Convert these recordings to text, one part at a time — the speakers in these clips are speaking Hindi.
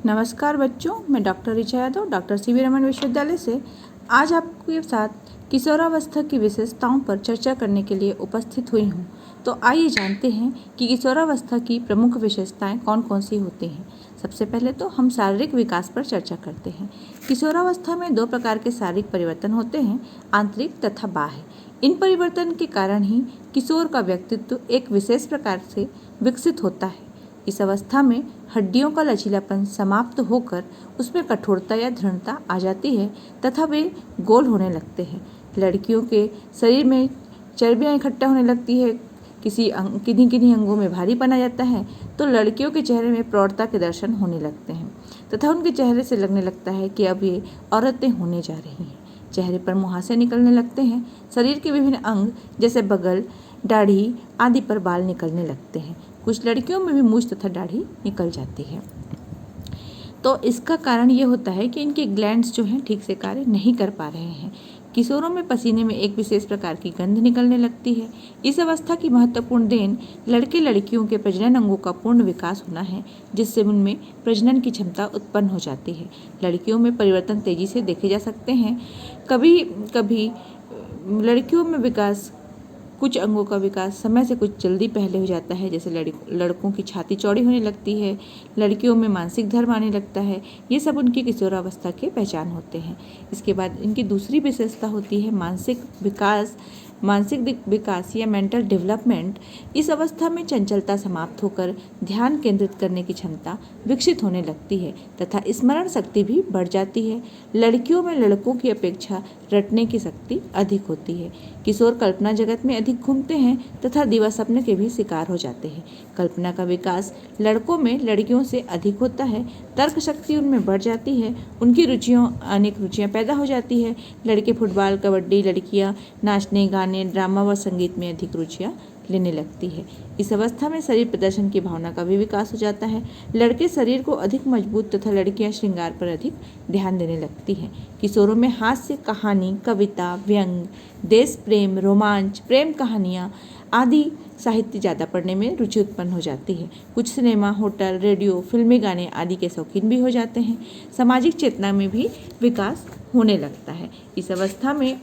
नमस्कार बच्चों, मैं doctor Richa Yadav doctor CV Raman विश्वविद्यालय से आज आपके साथ किशोरावस्था की विशेषताओं पर चर्चा करने के लिए उपस्थित हुई हूँ। तो आइए जानते हैं कि किशोरावस्था की प्रमुख विशेषताएं कौन कौन सी होती हैं। सबसे पहले तो हम शारीरिक विकास पर चर्चा करते हैं। किशोरावस्था में दो प्रकार के शारीरिक परिवर्तन होते हैं, आंतरिक तथा बाह्य। इन परिवर्तन के कारण ही किशोर का व्यक्तित्व एक विशेष प्रकार से विकसित होता है। इस अवस्था में हड्डियों का लचीलापन समाप्त होकर उसमें कठोरता या दृढ़ता आ जाती है तथा वे गोल होने लगते हैं। लड़कियों के शरीर में चर्बियाँ इकट्ठा होने लगती है, किन्हीं अंगों में भारीपन आ जाता है, तो लड़कियों के चेहरे में प्रौढ़ता के दर्शन होने लगते हैं तथा उनके चेहरे से लगने लगता है कि अब ये औरतें होने जा रही हैं। चेहरे पर मुहासे निकलने लगते हैं। शरीर के विभिन्न अंग जैसे बगल, दाढ़ी आदि पर बाल निकलने लगते हैं। कुछ लड़कियों में भी मूछ तथा दाढ़ी निकल जाती है। तो इसका कारण ये होता है कि इनके ग्लैंड्स जो हैं ठीक से कार्य नहीं कर पा रहे हैं। किशोरों में पसीने में एक विशेष प्रकार की गंध निकलने लगती है। इस अवस्था की महत्वपूर्ण देन लड़के लड़कियों के प्रजनन अंगों का पूर्ण विकास होना है, जिससे उनमें प्रजनन की क्षमता उत्पन्न हो जाती है। लड़कियों में परिवर्तन तेजी से देखे जा सकते हैं। कभी कभी लड़कियों में कुछ अंगों का विकास समय से कुछ जल्दी पहले हो जाता है, जैसे लड़कों की छाती चौड़ी होने लगती है, लड़कियों में मानसिक धर्म आने लगता है। ये सब उनकी किशोरावस्था के पहचान होते हैं। इसके बाद इनकी दूसरी विशेषता होती है मानसिक विकास या मेंटल डेवलपमेंट। इस अवस्था में चंचलता समाप्त होकर ध्यान केंद्रित करने की क्षमता विकसित होने लगती है तथा स्मरण शक्ति भी बढ़ जाती है। लड़कियों में लड़कों की अपेक्षा रटने की शक्ति अधिक होती है। किशोर कल्पना जगत में अधिक घूमते हैं तथा दिवा सपने के भी शिकार हो जाते हैं। कल्पना का विकास लड़कों में लड़कियों से अधिक होता है। तर्क शक्ति उनमें बढ़ जाती है। उनकी अनेक रुचियाँ पैदा हो जाती है। लड़के फुटबॉल, कबड्डी, लड़कियाँ नाचने, गाने, ड्रामा व संगीत में अधिक रुचियाँ लेने लगती है। इस अवस्था में शरीर प्रदर्शन की भावना का भी विकास हो जाता है। लड़के शरीर को अधिक मजबूत तथा लड़कियां श्रृंगार पर अधिक ध्यान देने लगती हैं। किशोरों में हास्य, कहानी, कविता, व्यंग, देश प्रेम, रोमांच, प्रेम कहानियां आदि साहित्य ज़्यादा पढ़ने में रुचि उत्पन्न हो जाती है। कुछ सिनेमा, होटल, रेडियो, फिल्मी गाने आदि के शौकीन भी हो जाते हैं। सामाजिक चेतना में भी विकास होने लगता है। इस अवस्था में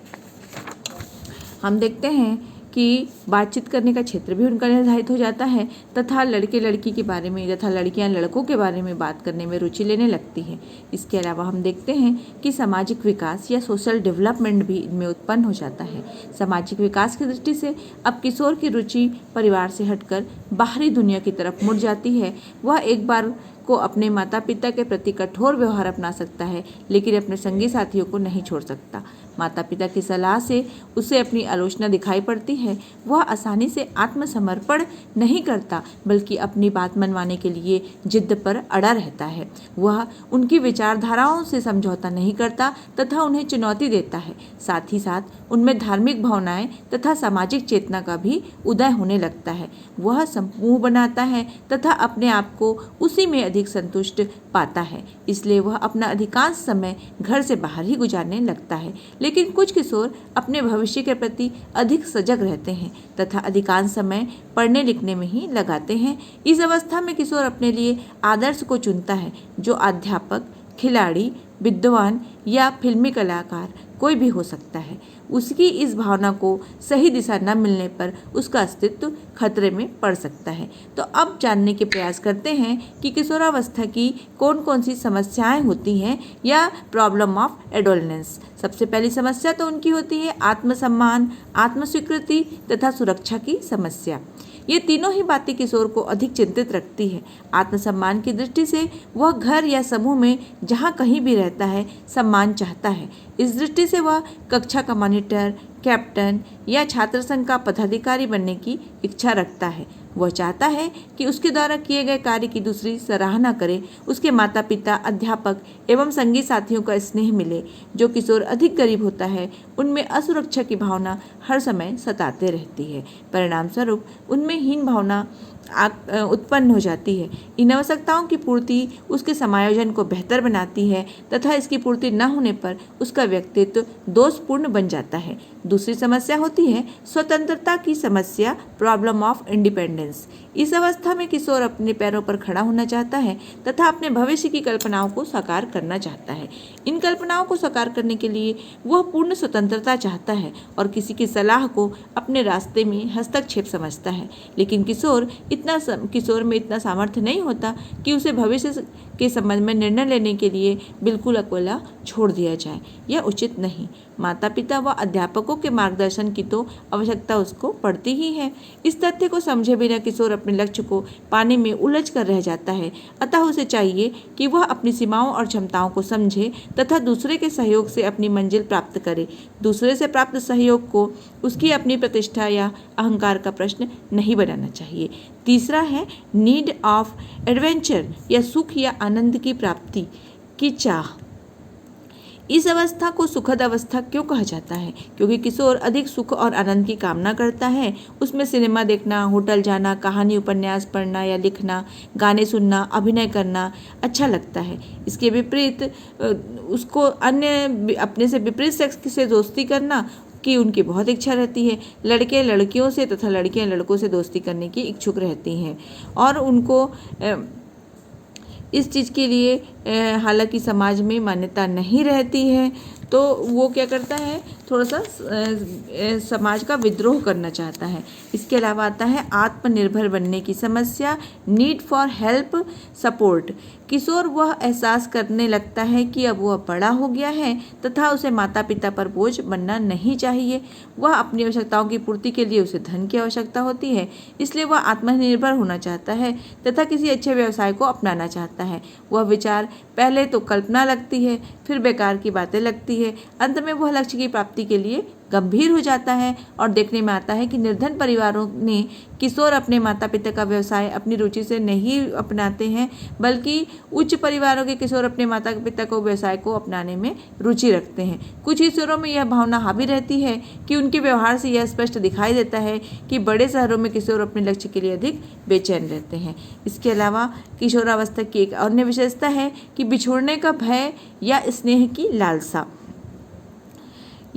हम देखते हैं कि बातचीत करने का क्षेत्र भी उनका निर्धारित हो जाता है तथा लड़के लड़की के बारे में तथा लड़कियां लड़कों के बारे में बात करने में रुचि लेने लगती हैं। इसके अलावा हम देखते हैं कि सामाजिक विकास या सोशल डेवलपमेंट भी इनमें उत्पन्न हो जाता है। सामाजिक विकास की दृष्टि से अब किशोर की रुचि परिवार से हटकर बाहरी दुनिया की तरफ मुड़ जाती है। वह एक बार को अपने माता पिता के प्रति कठोर व्यवहार अपना सकता है, लेकिन अपने संगी साथियों को नहीं छोड़ सकता। माता पिता की सलाह से उसे अपनी आलोचना दिखाई पड़ती है। वह आसानी से आत्मसमर्पण नहीं करता, बल्कि अपनी बात मनवाने के लिए जिद पर अड़ा रहता है। वह उनकी विचारधाराओं से समझौता नहीं करता तथा उन्हें चुनौती देता है। साथ ही साथ उनमें धार्मिक भावनाएं तथा सामाजिक चेतना का भी उदय होने लगता है। वह समूह बनाता है तथा अपने आप को उसी में अधिक संतुष्ट पाता है, इसलिए वह अपना अधिकांश समय घर से बाहर ही गुजारने लगता है। लेकिन कुछ किशोर अपने भविष्य के प्रति अधिक सजग रहते हैं तथा अधिकांश समय पढ़ने लिखने में ही लगाते हैं। इस अवस्था में किशोर अपने लिए आदर्श को चुनता है, जो अध्यापक, खिलाड़ी, विद्वान या फिल्मी कलाकार कोई भी हो सकता है। उसकी इस भावना को सही दिशा न मिलने पर उसका अस्तित्व खतरे में पड़ सकता है। तो अब जानने के प्रयास करते हैं कि किशोरावस्था की कौन कौन सी समस्याएं होती हैं या प्रॉब्लम ऑफ एडोलसेंस। सबसे पहली समस्या तो उनकी होती है आत्मसम्मान, आत्मस्वीकृति तथा सुरक्षा की समस्या। ये तीनों ही बातें किशोर को अधिक चिंतित रखती है। आत्मसम्मान की दृष्टि से वह घर या समूह में जहाँ कहीं भी रहता है सम्मान चाहता है। इस दृष्टि से वह कक्षा का मॉनिटर, कैप्टन या छात्र संघ का पदाधिकारी बनने की इच्छा रखता है। वह चाहता है कि उसके द्वारा किए गए कार्य की दूसरी सराहना करे, उसके माता पिता, अध्यापक एवं संगी साथियों का स्नेह मिले। जो किशोर अधिक गरीब होता है उनमें असुरक्षा की भावना हर समय सताते रहती है। परिणाम स्वरूप उनमें हीन भावना उत्पन्न हो जाती है। इन आवश्यकताओं की पूर्ति उसके समायोजन को बेहतर बनाती है तथा इसकी पूर्ति न होने पर उसका व्यक्तित्व दोषपूर्ण बन जाता है। दूसरी समस्या होती है स्वतंत्रता की समस्या, प्रॉब्लम ऑफ इंडिपेंडेंस। इस अवस्था में किशोर अपने पैरों पर खड़ा होना चाहता है तथा अपने भविष्य की कल्पनाओं को साकार करना चाहता है। इन कल्पनाओं को साकार करने के लिए वह पूर्ण स्वतंत्रता चाहता है और किसी की सलाह को अपने रास्ते में हस्तक्षेप समझता है। लेकिन किशोर में इतना सामर्थ्य नहीं होता कि उसे भविष्य के संबंध में निर्णय लेने के लिए बिल्कुल अकेला छोड़ दिया जाए। यह उचित नहीं। माता पिता व अध्यापकों के मार्गदर्शन की तो आवश्यकता उसको पड़ती ही है। इस तथ्य को समझे बिना किशोर अपने लक्ष्य को पाने में उलझ कर रह जाता है। अतः उसे चाहिए कि वह अपनी सीमाओं और क्षमताओं को समझे तथा दूसरे के सहयोग से अपनी मंजिल प्राप्त करे। दूसरे से प्राप्त सहयोग को उसकी अपनी प्रतिष्ठा या अहंकार का प्रश्न नहीं बनाना चाहिए। तीसरा है नीड ऑफ एडवेंचर या सुख या आनंद की प्राप्ति की चाह। इस अवस्था को सुखद अवस्था क्यों कहा जाता है? क्योंकि किशोर अधिक सुख और आनंद की कामना करता है। उसमें सिनेमा देखना, होटल जाना, कहानी उपन्यास पढ़ना या लिखना, गाने सुनना, अभिनय करना अच्छा लगता है। इसके विपरीत उसको अपने से विपरीत सेक्स से दोस्ती करना की उनकी बहुत इच्छा रहती है। लड़के लड़कियों से तथा लड़कियां लड़कों से दोस्ती करने की इच्छुक रहती हैं और उनको इस चीज़ के लिए हालांकि समाज में मान्यता नहीं रहती है तो वो क्या करता है, थोड़ा सा समाज का विद्रोह करना चाहता है। इसके अलावा आता है आत्मनिर्भर बनने की समस्या, नीड फॉर हेल्प सपोर्ट। किशोर वह एहसास करने लगता है कि अब वह बड़ा हो गया है तथा उसे माता पिता पर बोझ बनना नहीं चाहिए। वह अपनी आवश्यकताओं की पूर्ति के लिए उसे धन की आवश्यकता होती है, इसलिए वह आत्मनिर्भर होना चाहता है तथा किसी अच्छे व्यवसाय को अपनाना चाहता है। वह विचार पहले तो कल्पना लगती है, फिर बेकार की बातें लगती है। अंत में वह लक्ष्य की प्राप्ति के लिए गंभीर हो जाता है और देखने में आता है कि निर्धन परिवारों ने किशोर अपने माता पिता का व्यवसाय अपनी रुचि से नहीं अपनाते हैं, बल्कि उच्च परिवारों के किशोर अपने माता पिता को व्यवसाय को अपनाने में रुचि रखते हैं। कुछ किशोरों में यह भावना हावी रहती है कि उनके व्यवहार से यह स्पष्ट दिखाई देता है कि बड़े शहरों में किशोर अपने लक्ष्य के लिए अधिक बेचैन रहते हैं। इसके अलावा किशोरावस्था की एक अन्य विशेषता है कि बिछोड़ने का भय या स्नेह की लालसा।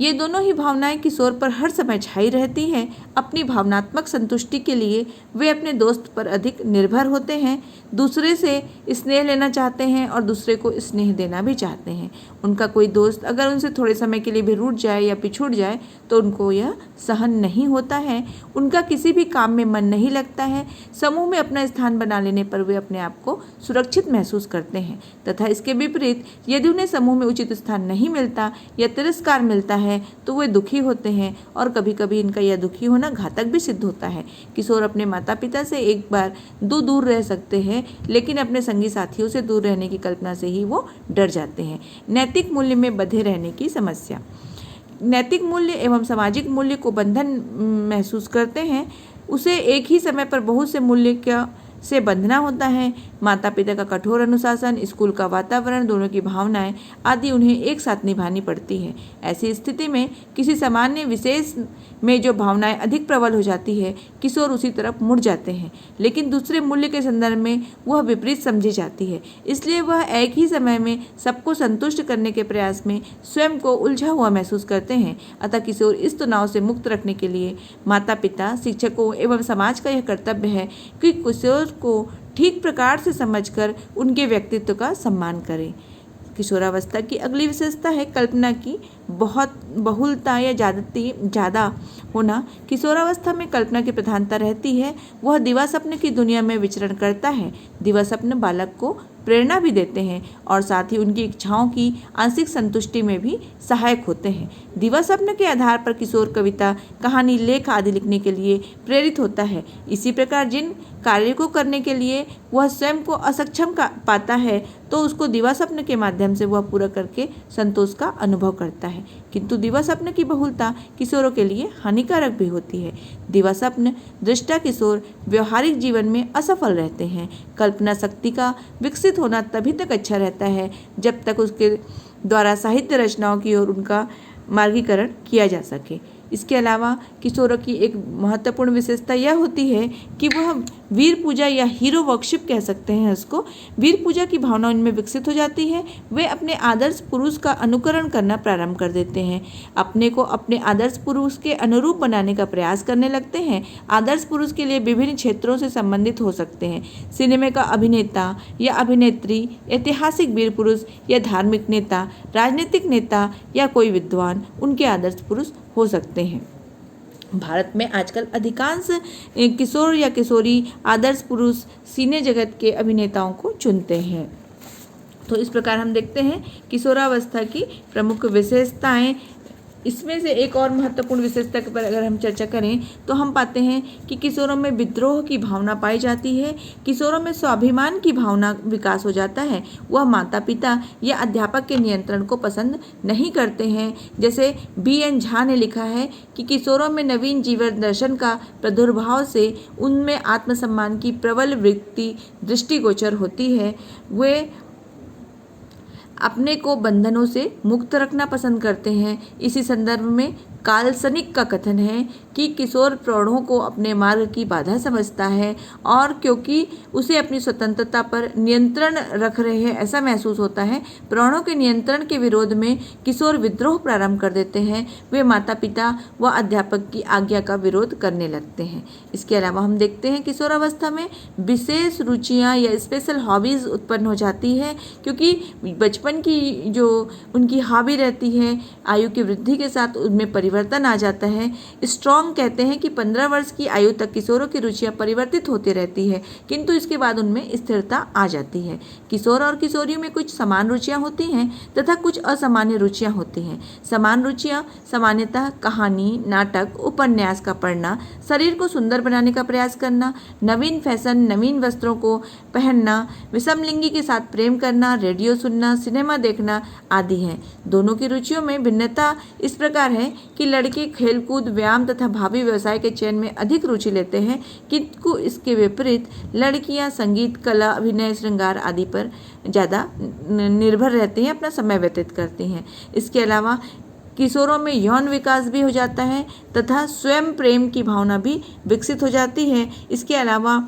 ये दोनों ही भावनाएं किशोर पर हर समय छाई रहती हैं। अपनी भावनात्मक संतुष्टि के लिए वे अपने दोस्त पर अधिक निर्भर होते हैं, दूसरे से स्नेह लेना चाहते हैं और दूसरे को स्नेह देना भी चाहते हैं। उनका कोई दोस्त अगर उनसे थोड़े समय के लिए भी रूठ जाए या पिछुड़ जाए तो उनको यह सहन नहीं होता है। उनका किसी भी काम में मन नहीं लगता है। समूह में अपना स्थान बना लेने पर वे अपने आप को सुरक्षित महसूस करते हैं तथा इसके विपरीत यदि उन्हें समूह में उचित स्थान नहीं मिलता या तिरस्कार मिलता है तो वे दुखी होते हैं और कभी कभी इनका यह दुखी होना घातक भी सिद्ध होता है। किशोर अपने माता पिता से एक बार दूर रह सकते हैं, लेकिन अपने संगी साथियों से दूर रहने की कल्पना से ही वो डर जाते हैं। नैतिक मूल्य में बंधे रहने की समस्या। नैतिक मूल्य एवं सामाजिक मूल्य को बंधन महसूस करते हैं। उसे एक ही समय पर बहुत से मूल्य से बंधना होता है। माता पिता का कठोर अनुशासन, स्कूल का वातावरण, दोनों की भावनाएं आदि उन्हें एक साथ निभानी पड़ती है। ऐसी स्थिति में किसी सामान्य विशेष में जो भावनाएं अधिक प्रबल हो जाती है, किशोर उसी तरफ मुड़ जाते हैं, लेकिन दूसरे मूल्य के संदर्भ में वह विपरीत समझी जाती है। इसलिए वह एक ही समय में सबको संतुष्ट करने के प्रयास में स्वयं को उलझा हुआ महसूस करते हैं। अतः किशोर इस तनाव से मुक्त रखने के लिए माता पिता, शिक्षकों एवं समाज का यह कर्तव्य है कि किशोर को ठीक प्रकार से समझकर उनके व्यक्तित्व का सम्मान करें। किशोरावस्था की अगली विशेषता है कल्पना की बहुलता या ज़्यादा होना। किशोरावस्था में कल्पना की प्रधानता रहती है। वह दिवा स्वप्न की दुनिया में विचरण करता है। दिवा स्वप्न बालक को प्रेरणा भी देते हैं और साथ ही उनकी इच्छाओं की आंशिक संतुष्टि में भी सहायक होते हैं। दिवा स्वप्न के आधार पर किशोर कविता, कहानी, लेख आदि लिखने के लिए प्रेरित होता है। इसी प्रकार जिन कार्य को करने के लिए वह स्वयं को असक्षम पाता है तो उसको दिवा स्वप्न के माध्यम से वह पूरा करके संतोष का अनुभव करता है। किंतु दिवा स्वप्न की बहुलता किशोरों के लिए हानिकारक भी होती है। दिवा स्वप्न दृष्टा किशोर व्यवहारिक जीवन में असफल रहते हैं। कल्पना शक्ति का विकसित होना तभी तक अच्छा रहता है जब तक उसके द्वारा साहित्य रचनाओं की ओर उनका मार्गीकरण किया जा सके। इसके अलावा किशोरों की एक महत्वपूर्ण विशेषता यह होती है कि वह वीर पूजा या हीरो वर्शिप कह सकते हैं उसको। वीर पूजा की भावना उनमें विकसित हो जाती है। वे अपने आदर्श पुरुष का अनुकरण करना प्रारंभ कर देते हैं, अपने को अपने आदर्श पुरुष के अनुरूप बनाने का प्रयास करने लगते हैं। आदर्श पुरुष के लिए विभिन्न क्षेत्रों से संबंधित हो सकते हैं। सिनेमा का अभिनेता या अभिनेत्री, ऐतिहासिक वीर पुरुष या धार्मिक नेता, राजनीतिक नेता या कोई विद्वान उनके आदर्श पुरुष हो सकते हैं। भारत में आजकल अधिकांश किशोर या किशोरी आदर्श पुरुष सिने जगत के अभिनेताओं को चुनते हैं। तो इस प्रकार हम देखते हैं किशोरावस्था की प्रमुख विशेषताएं। इसमें से एक और महत्वपूर्ण विशेषता पर अगर हम चर्चा करें तो हम पाते हैं कि किशोरों में विद्रोह की भावना पाई जाती है। किशोरों में स्वाभिमान की भावना विकास हो जाता है। वह माता पिता या अध्यापक के नियंत्रण को पसंद नहीं करते हैं। जैसे B.N. झा ने लिखा है कि किशोरों में नवीन जीवन दर्शन का प्रादुर्भाव से उनमें आत्मसम्मान की प्रबल वृत्ति दृष्टिगोचर होती है। वे अपने को बंधनों से मुक्त रखना पसंद करते हैं। इसी संदर्भ में काल्सनिक का कथन है कि किशोर प्रौढ़ों को अपने मार्ग की बाधा समझता है और क्योंकि उसे अपनी स्वतंत्रता पर नियंत्रण रख रहे हैं ऐसा महसूस होता है। प्रौढ़ों के नियंत्रण के विरोध में किशोर विद्रोह प्रारंभ कर देते हैं। वे माता पिता व अध्यापक की आज्ञा का विरोध करने लगते हैं। इसके अलावा हम देखते हैं किशोरावस्था में विशेष रुचियाँ या स्पेशल हॉबीज़ उत्पन्न हो जाती है, क्योंकि बचपन की जो उनकी हॉबी रहती है आयु की वृद्धि के साथ उनमें परिवर्तन आ जाता है। स्ट्रॉन्ग कहते हैं कि 15 वर्ष की आयु तक किशोरों की रुचियां परिवर्तित होती रहती है, किंतु इसके बाद उनमें स्थिरता आ जाती है। किशोर और किशोरियों में कुछ समान रुचियां होती हैं तथा कुछ असामान्य रुचियां होती हैं। समान रुचियां सामान्यतः कहानी, नाटक, उपन्यास का पढ़ना, शरीर को सुंदर बनाने का प्रयास करना, नवीन फैशन, नवीन वस्त्रों को पहनना, विषमलिंगी के साथ प्रेम करना, रेडियो सुनना, सिनेमा देखना आदि हैं। दोनों की रुचियों में भिन्नता इस प्रकार है कि लड़के खेलकूद, व्यायाम तथा भावी व्यवसाय के चयन में अधिक रुचि लेते हैं, किंतु इसके विपरीत लड़कियां संगीत, कला, अभिनय, श्रृंगार आदि पर ज़्यादा निर्भर रहती हैं, अपना समय व्यतीत करती हैं। इसके अलावा किशोरों में यौन विकास भी हो जाता है तथा स्वयं प्रेम की भावना भी विकसित हो जाती है। इसके अलावा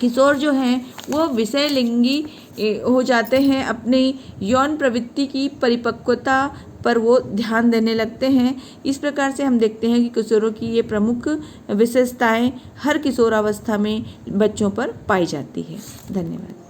किशोर जो हैं वो विषय लिंगी हो जाते हैं। अपनी यौन प्रवृत्ति की परिपक्वता पर वो ध्यान देने लगते हैं। इस प्रकार से हम देखते हैं कि किशोरों की ये प्रमुख विशेषताएं हर किशोरावस्था में बच्चों पर पाई जाती है। धन्यवाद।